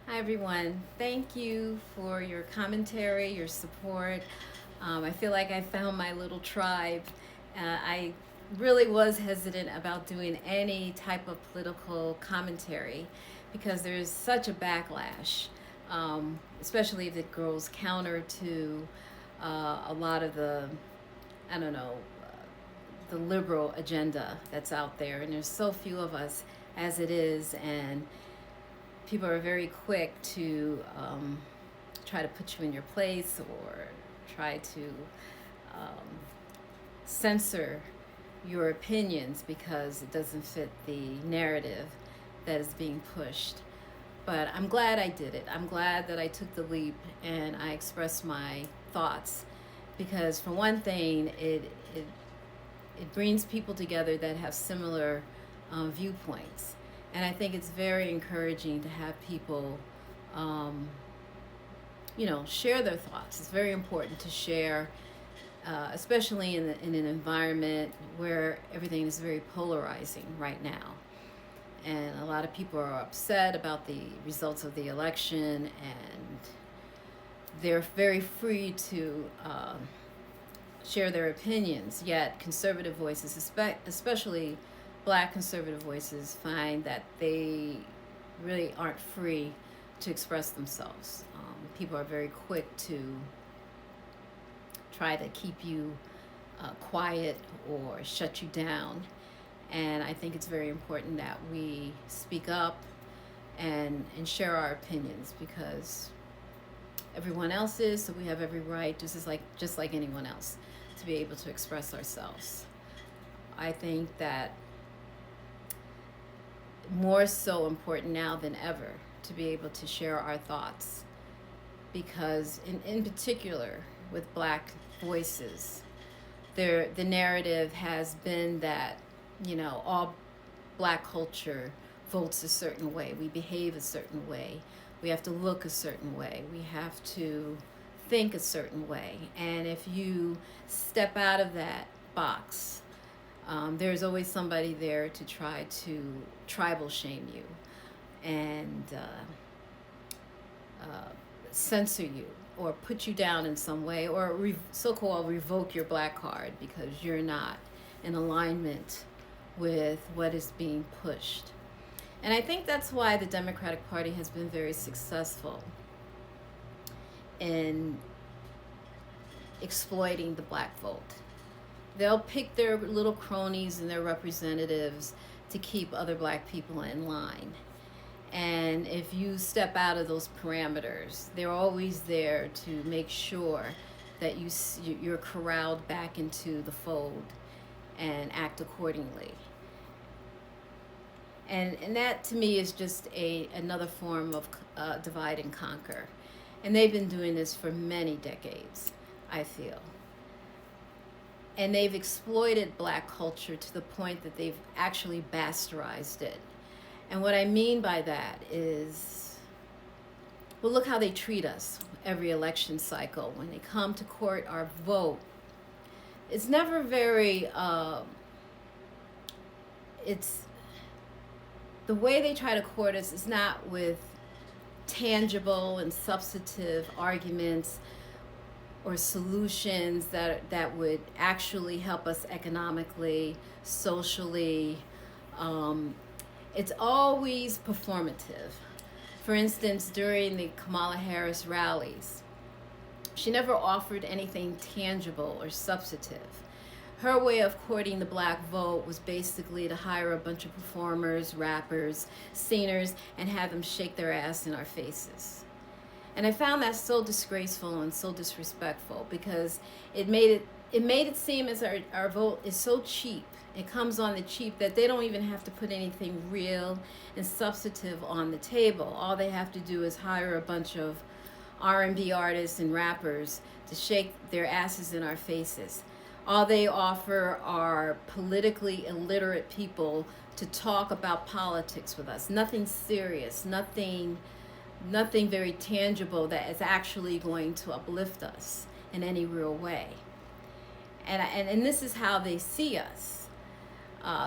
Hi, everyone. Thank you for your commentary, your support. I feel like I found my little tribe. I really was hesitant about doing any type of political commentary because there's such a backlash, especially if it goes counter to a lot of the, I don't know, the liberal agenda that's out there. And there's so few of us as it is. And people are very quick to try to put you in your place or try to um, censor your opinions because it doesn't fit the narrative that is being pushed. But I'm glad I did it. I'm glad that I took the leap and I expressed my thoughts because, for one thing, it brings people together that have similar viewpoints. And I think it's very encouraging to have people, um, share their thoughts. It's very important to share, especially in an environment where everything is very polarizing right now. And a lot of people are upset about the results of the election, and they're very free to share their opinions. Yet conservative voices, especially black conservative voices, find that they really aren't free to express themselves. People are very quick to try to keep you quiet or shut you down. And I think it's very important that we speak up and share our opinions because everyone else is, so we have every right, just like anyone else, to be able to express ourselves. I think that more so important now than ever to be able to share our thoughts because in particular with black voices, the narrative has been that, all black culture votes a certain way, we behave a certain way, we have to look a certain way, we have to think a certain way. And if you step out of that box, there's always somebody there to try to tribal shame you and censor you or put you down in some way or so-called revoke your black card because you're not in alignment with what is being pushed. And I think that's why the Democratic Party has been very successful in exploiting the black vote. They'll pick their little cronies and their representatives to keep other black people in line. And if you step out of those parameters, they're always there to make sure that you're corralled back into the fold and act accordingly. And that to me is just another form of divide and conquer. And they've been doing this for many decades, I feel. And they've exploited black culture to the point that they've actually bastardized it. And what I mean by that is, well, look how they treat us every election cycle. When they come to court our vote, it's never very, it's, the way they try to court us is not with tangible and substantive arguments or solutions that would actually help us economically, socially. It's always performative. For instance, during the Kamala Harris rallies, she never offered anything tangible or substantive. Her way of courting the black vote was basically to hire a bunch of performers, rappers, singers, and have them shake their ass in our faces. And I found that so disgraceful and so disrespectful because it made it seem as our vote is so cheap. It comes on the cheap that they don't even have to put anything real and substantive on the table. All they have to do is hire a bunch of R&B artists and rappers to shake their asses in our faces. All they offer are politically illiterate people to talk about politics with us. Nothing serious, nothing very tangible that is actually going to uplift us in any real way. And this is how they see us.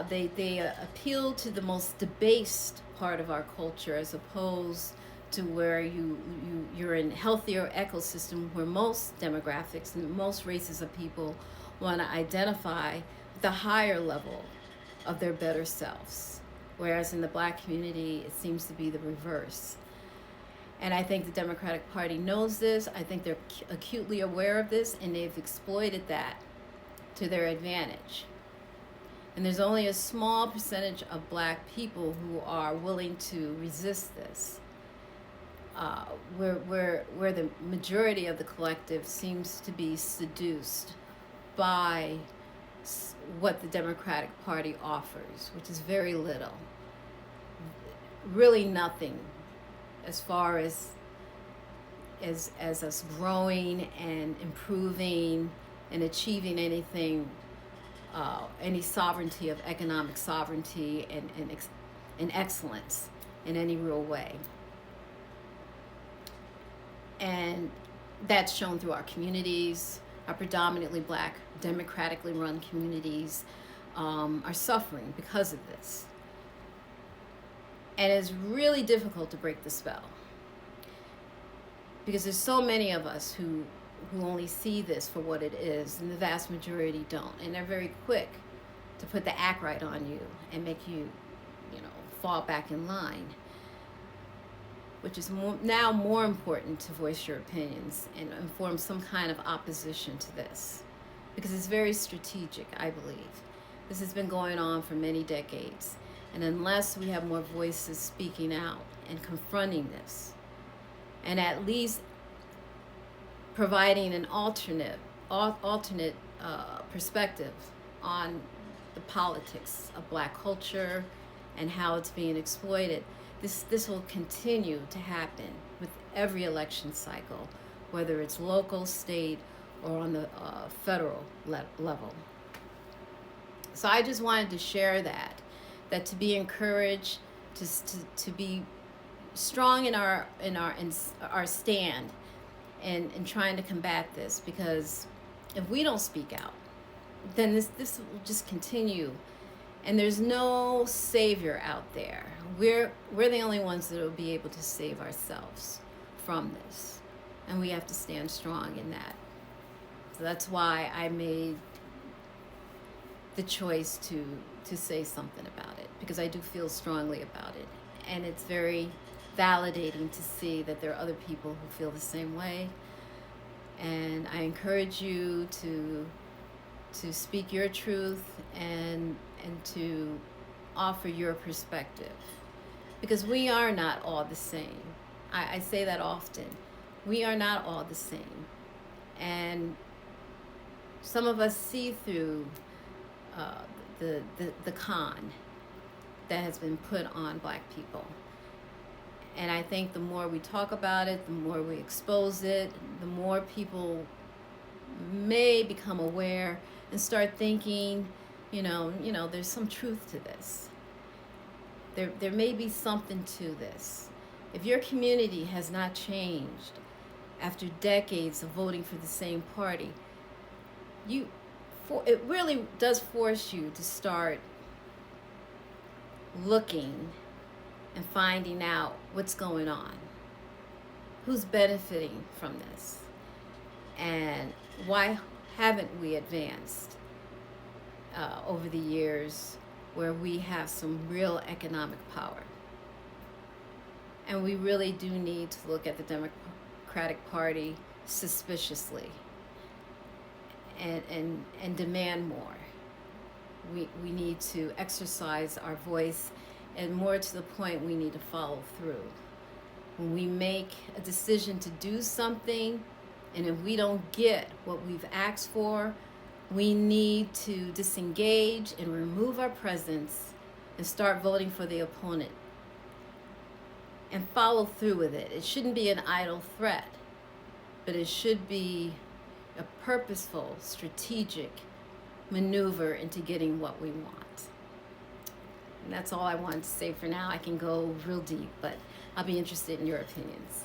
They appeal to the most debased part of our culture as opposed to where you're in a healthier ecosystem where most demographics and most races of people want to identify the higher level of their better selves, whereas in the Black community it seems to be the reverse. And I think the Democratic Party knows this. I think they're acutely aware of this, and they've exploited that to their advantage. And there's only a small percentage of Black people who are willing to resist this, where the majority of the collective seems to be seduced by what the Democratic Party offers, which is very little, really nothing, as far as us growing and improving and achieving anything, any sovereignty of economic sovereignty and excellence in any real way. And that's shown through our communities. Our predominantly Black, democratically run communities are suffering because of this. And it's really difficult to break the spell, because there's so many of us who only see this for what it is, and the vast majority don't. And they're very quick to put the act right on you and make you, fall back in line, which is now more important to voice your opinions and form some kind of opposition to this, because it's very strategic, I believe. This has been going on for many decades. And unless we have more voices speaking out and confronting this, and at least providing an alternate perspective on the politics of Black culture and how it's being exploited, this will continue to happen with every election cycle, whether it's local, state, or on the federal level. So I just wanted to share that to be encouraged, to be strong in our stand and trying to combat this, because if we don't speak out, then this will just continue, and there's no savior out there. We're the only ones that will be able to save ourselves from this, and we have to stand strong in that. So that's why I made the choice to say something about it, because I do feel strongly about it, and it's very validating to see that there are other people who feel the same way. And I encourage you to speak your truth and to offer your perspective, because we are not all the same. I say that often. We are not all the same, and some of us see through the con that has been put on Black people. And I think the more we talk about it, the more we expose it, the more people may become aware and start thinking, there's some truth to this. There may be something to this. If your community has not changed after decades of voting for the same party, it really does force you to start looking and finding out what's going on, who's benefiting from this, and why haven't we advanced over the years, where we have some real economic power. And we really do need to look at the Democratic Party suspiciously and demand more. We need to exercise our voice, and more to the point, we need to follow through. When we make a decision to do something, and if we don't get what we've asked for, we need to disengage and remove our presence and start voting for the opponent and follow through with it. It shouldn't be an idle threat, but it should be a purposeful, strategic maneuver into getting what we want. And that's all I wanted to say for now. I can go real deep, but I'll be interested in your opinions.